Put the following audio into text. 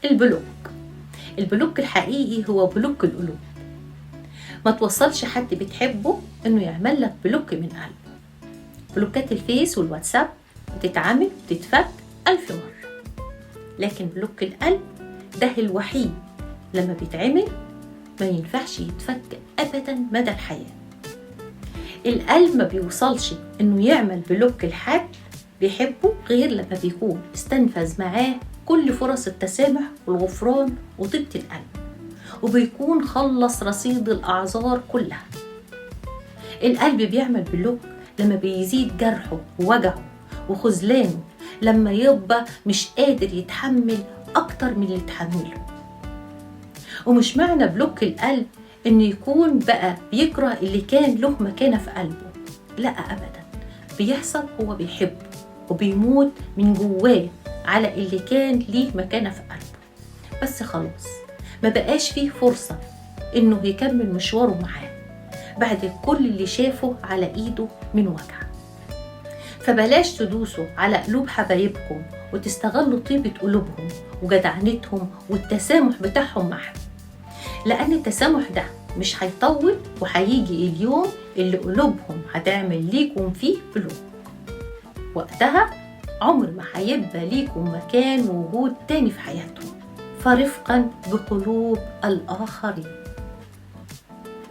البلوك. البلوك الحقيقي هو بلوك القلوب. ما توصلش حد بتحبه انه يعمل لك بلوك من قلبه. بلوكات الفيس والواتساب بتتعمل وتتفك 1000 مرة، لكن بلوك القلب ده الوحيد لما بيتعمل ما ينفعش يتفك ابدا مدى الحياة. القلب ما بيوصلش انه يعمل بلوك لحد بيحبه غير لما بيكون استنفذ معاه كل فرص التسامح والغفران وطيبة القلب، وبيكون خلص رصيد الأعذار كلها. القلب بيعمل بلوك لما بيزيد جرحه ووجعه وخذلانه، لما يبقى مش قادر يتحمل أكتر من اللي يتحمله. ومش معنى بلوك القلب إنه يكون بقى بيكره اللي كان له مكانة في قلبه، لا أبدا، بيحصل هو بيحبه وبيموت من جواه على اللي كان ليه مكانة في قلبه، بس خلاص ما بقاش فيه فرصة إنه يكمل مشواره معاه بعد كل اللي شافه على إيده من وجع. فبلاش تدوسوا على قلوب حبايبكم وتستغلوا طيبة قلوبهم وجدعنتهم والتسامح بتاعهم معهم، لأن التسامح ده مش هيطول، وهيجي اليوم اللي قلوبهم هتعمل ليكم فيه بلوك. وقتها عمر ما هيبقى ليكم مكان ووجود تاني في حياتهم. فرفقا بقلوب الآخرين.